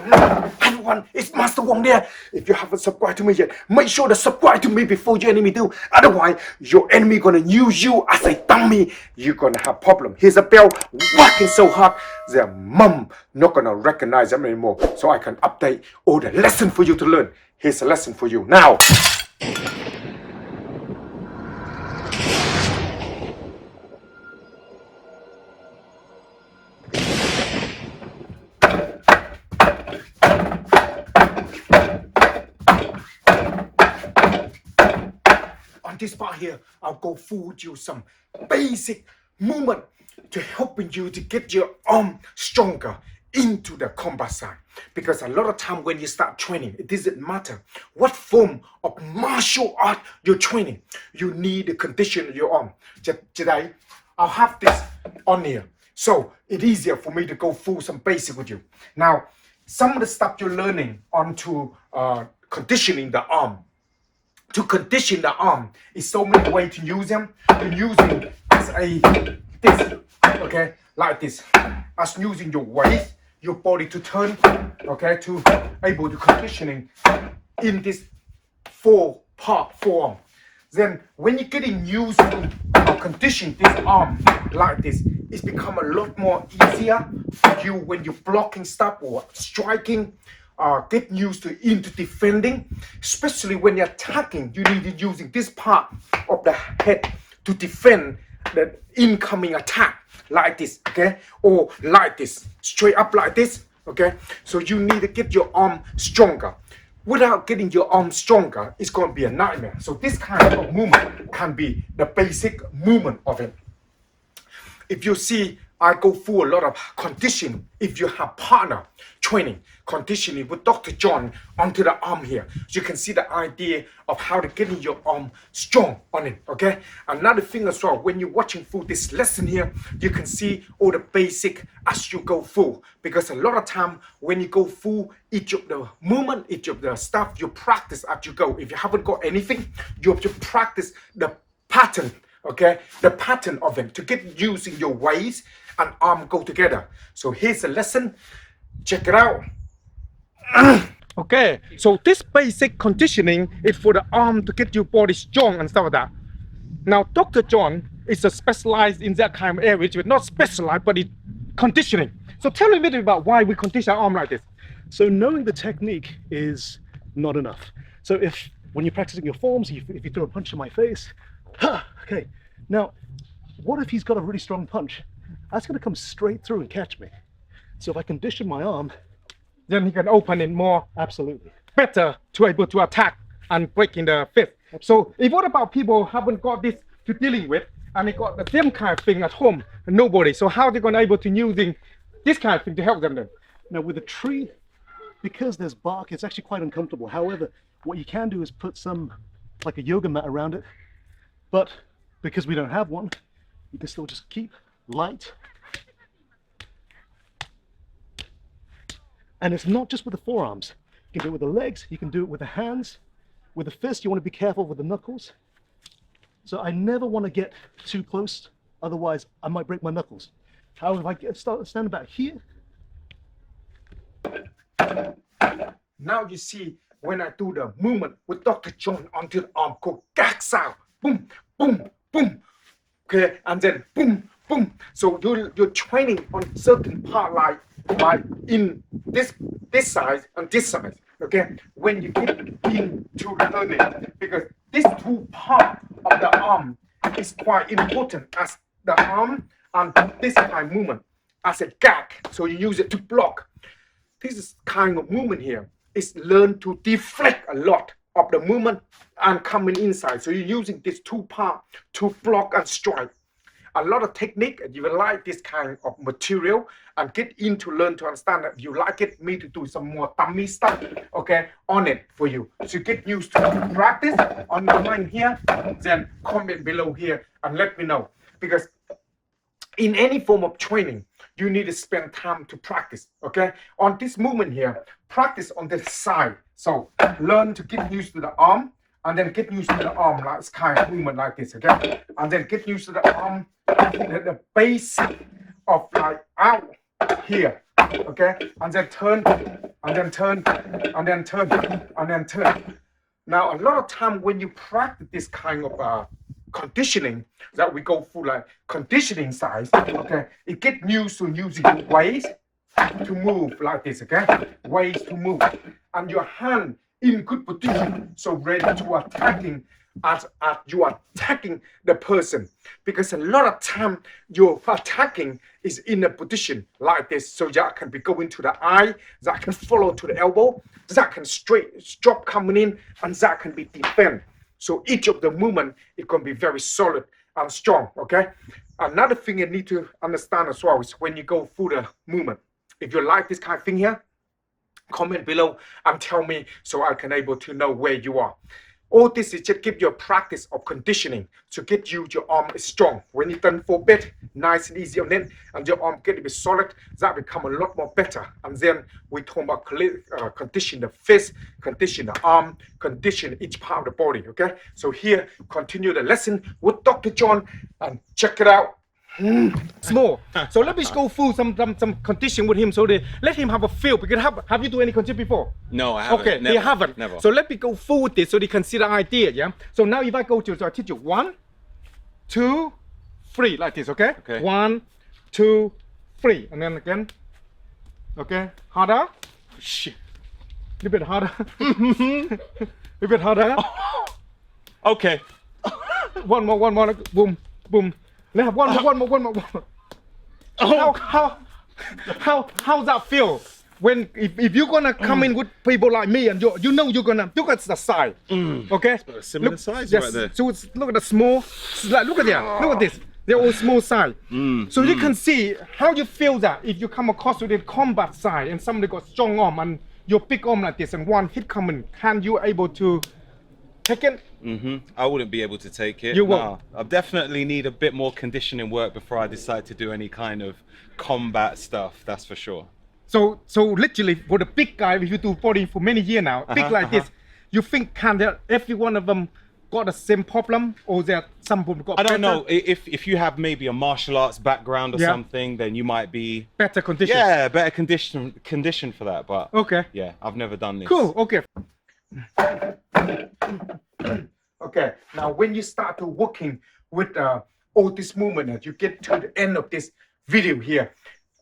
Hi everyone, it's Master Wong there. If you haven't subscribed to me yet, make sure to subscribe to me before your enemy do. Otherwise, your enemy gonna use you as a dummy. You're gonna have problem. Here's a bell whacking so hard, their mum not gonna recognize them anymore. So I can update all the lesson for you to learn. Here's a lesson for you now. On this part here, I'll go through with you some basic movement to helping you to get your arm stronger into the combat side. Because a lot of time when you start training, it doesn't matter what form of martial art you're training, you need to condition your arm. Today, I'll have this on here, so it's easier for me to go through some basic with you. Now, some of the stuff you're learning onto conditioning the arm. To condition the arm is so many ways to use them. You're using as this, okay, like this. As using your weight, your body to turn, okay, to able to conditioning in this four-part form. Then when you're getting used to condition this arm like this, it's become a lot more easier for you when you're blocking stuff or striking. Get used to into defending, especially when you're attacking. You need to using this part of the head to defend the incoming attack, like this, okay, or like this, straight up like this, okay. So you need to get your arm stronger. Without getting your arm stronger, it's going to be a nightmare. So this kind of movement can be the basic movement of it. If you see, I go through a lot of conditioning. If you have partner training, conditioning with Dr. John onto the arm here, you can see the idea of how to get your arm strong on it, okay? Another thing as well, when you're watching through this lesson here, you can see all the basic as you go through. Because a lot of time when you go through each of the movement, each of the stuff, you practice as you go. If you haven't got anything, you have to practice the pattern, okay, the pattern of them to get using your waist and arm go together. So here's a lesson. Check it out. Okay, so this basic conditioning is for the arm to get your body strong and stuff like that. Now, Dr. John is a specialized in that kind of area, but not specialized, but it's conditioning. So tell me a bit about why we condition our arm like this. So knowing the technique is not enough. So when you're practicing your forms, if you throw a punch in my face, okay. Now, what if he's got a really strong punch? That's going to come straight through and catch me. So if I condition my arm, then he can open it more absolutely better to able to attack and break in the fist. So if what about people haven't got this to dealing with and they got the same kind of thing at home and nobody, so how are they going to able to using this kind of thing to help them then? Now with a tree, because there's bark, it's actually quite uncomfortable. However, what you can do is put some, like a yoga mat around it. But because we don't have one, you can still just keep light. And it's not just with the forearms. You can do it with the legs, you can do it with the hands. With the fist, you want to be careful with the knuckles. So I never want to get too close, otherwise I might break my knuckles. However, if I stand about here. Now you see when I do the movement with Dr. John onto the arm, go gag sound, boom, boom, boom, okay, and then boom, boom. So you're training on certain part like in this side and this side, okay. When you get into learning, because this two part of the arm is quite important as the arm and this kind of movement as a gag. So you use it to block. This is kind of movement here is learn to deflect a lot of the movement and coming inside. So you're using this two part to block and strike. A lot of technique, and you will like this kind of material and get into learn to understand that if you like it, me to do some more dummy stuff, okay, on it for you. So get used to practice on your mind here, then comment below here and let me know. Because in any form of training, you need to spend time to practice, okay? On this movement here, practice on the side. So learn to get used to the arm and then get used to the arm, like this kind of movement like this, okay? And then get used to the arm, the basic of like out here, okay? And then turn and then turn, and then turn, and then turn. Now, a lot of time when you practice this kind of conditioning, that we go through like conditioning size, okay, it get used to using ways to move like this, okay, ways to move, and your hand in good position, so ready to attacking as you are attacking the person, because a lot of time your attacking is in a position like this, so that can be going to the eye, that can follow to the elbow, that can straight drop coming in, and that can be defend. So each of the movement it can be very solid and strong. Okay. Another thing you need to understand as well is when you go through the movement. If you like this kind of thing here, comment below and tell me so I can able to know where you are. All this is just give you a practice of conditioning to get you your arm is strong. When you done for bit, nice and easy, and your arm get a bit solid, that become a lot more better. And then we talk about condition the fist, condition the arm, condition each part of the body. Okay, so here continue the lesson with Dr. John and check it out. Small. So let me go through some condition with him so they let him have a feel. Because have you do any condition before? No, I haven't. Okay, never, they haven't. Never. So let me go through with this so they can see the idea. Yeah. So now if I go to, so I teach you 1, 2, 3 like this. Okay. Okay. 1, 2, 3, and then again. Okay. Harder. Shit. A bit harder. A bit harder. Okay. One more. Boom, boom. Now one more. How's that feel? When if you're gonna come in with people like me and you know you're gonna look at the side, okay? Similar size yes, right there. So it's, look at the small, like look at that, look at this. They're all small size. So you can see how you feel that if you come across with a combat side and somebody got strong arm and your big arm like this and one hit coming, can you able to take it? I wouldn't be able to take it. You won't? I definitely need a bit more conditioning work before I decide to do any kind of combat stuff, that's for sure. So literally for the big guy, if you do body for many years now, big like this, you think can there every one of them got the same problem, or there some people got? I don't better? know. If you have maybe a martial arts background or something, then you might be Better condition. yeah, better condition for that. But Okay. yeah, I've never done this. Cool. Okay. Okay. Now, when you start to working with all this movement, you get to the end of this video here.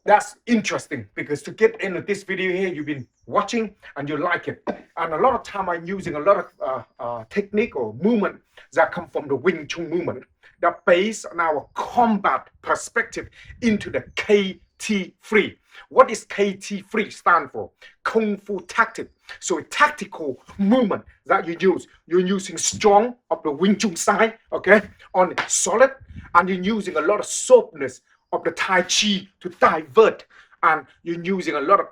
That's interesting because to get into this video here, you've been watching and you like it. And a lot of time I'm using a lot of technique or movement that come from the Wing Chun movement that based on our combat perspective into the KT3. What is KT3 stand for? Kung Fu tactic. So a tactical movement that you use. You're using strong of the Wing Chun side, okay, on solid, and you're using a lot of softness of the Tai Chi to divert, and you're using a lot of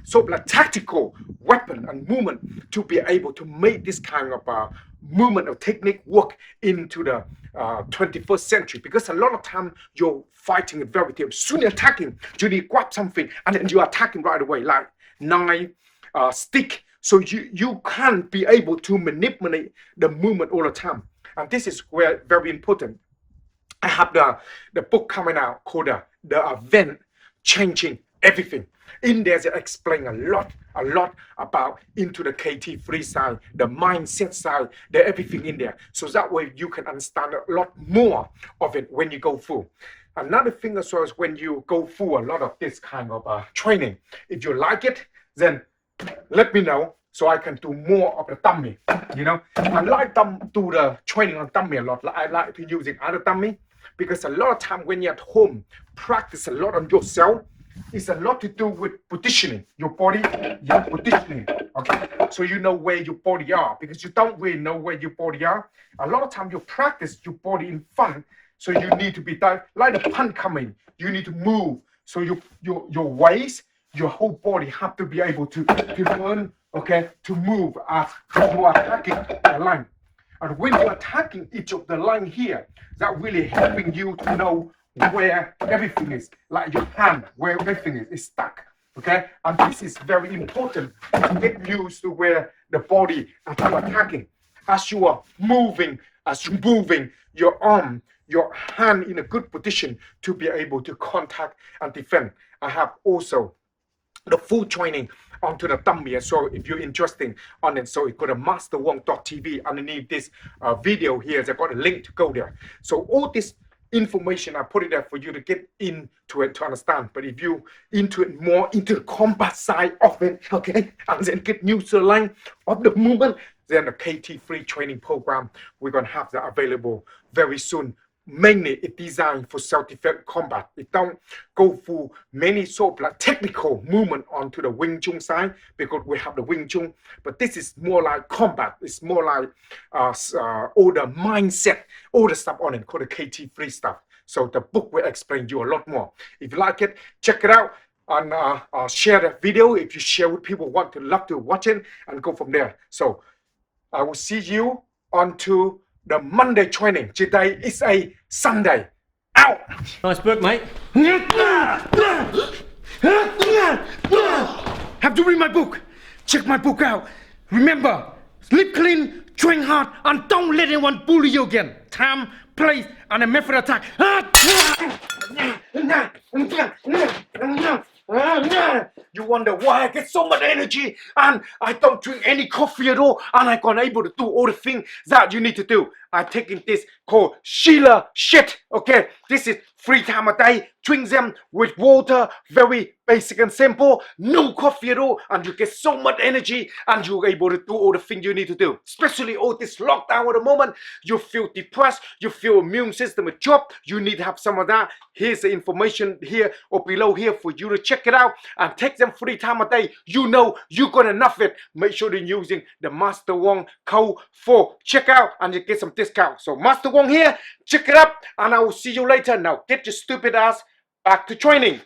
sort of like tactical weapon and movement to be able to make this kind of movement or technique work into the 21st century. Because a lot of time you're fighting it very different. Soon you're attacking, you need to grab something and then you're attacking right away, like knife, stick. So you can't be able to manipulate the movement all the time. And this is where very important. I have the book coming out called The Event Changing Everything. In there, they explain a lot about into the KT3 side, the mindset side, the everything in there. So that way you can understand a lot more of it when you go through. Another thing as well is when you go through a lot of this kind of training. If you like it, then let me know so I can do more of the dummy. You know, I like to do the training on dummy a lot. I like to using other dummy. Because a lot of time when you're at home, practice a lot on yourself. It's a lot to do with positioning your body, your positioning. Okay, so you know where your body are because you don't really know where your body are. A lot of time you practice your body in front, so you need to be like the punch coming. You need to move, so your waist, your whole body have to be able to learn, okay, to move as you are attacking the line. And when you're attacking each of the line here, that really helping you to know where everything is, like your hand, where everything is stuck, okay? And this is very important to get used to where the body that you're attacking. As you are moving, your arm, your hand in a good position to be able to contact and defend. I have also the full training onto the thumbnail. So if you're interested on it, so you go to masterwong.tv. Underneath this video here, I got a link to go there. So all this information I put it there for you to get into it to understand. But if you into it more into the combat side of it, okay, and then get used to the line of the movement, then the KT free training program, we're gonna have that available very soon. Mainly it's designed for self-defense combat. It don't go through many sort of like technical movement onto the Wing Chun side, because we have the Wing Chun, but this is more like combat. It's more like all the mindset, all the stuff on it, called the KT free stuff. So the book will explain you a lot more. If you like it, check it out and share the video. If you share with people who want to love to watch it, and go from there. So I will see you on to the Monday training. Today is a Sunday. Out! Nice book, mate. Have to read my book. Check my book out. Remember, live clean, train hard, and don't let anyone bully you again. Time, place, and a method attack. You wonder why I get so much energy and I don't drink any coffee at all, and I'm unable to do all the things that you need to do. I'm taking this called Sheila shit. Okay, this is 3 times a day. Drink them with water, very basic and simple. No coffee at all, and you get so much energy, and you're able to do all the things you need to do. Especially all this lockdown at the moment, you feel depressed, you feel immune system is dropped. You need to have some of that. Here's the information here or below here for you to check it out and take them 3 times a day. You know you're gonna enough it. Make sure you're using the Master Wong code for checkout, and you get some discount. So Master Wong here, check it up, and I will see you later. Now get your stupid ass back to training.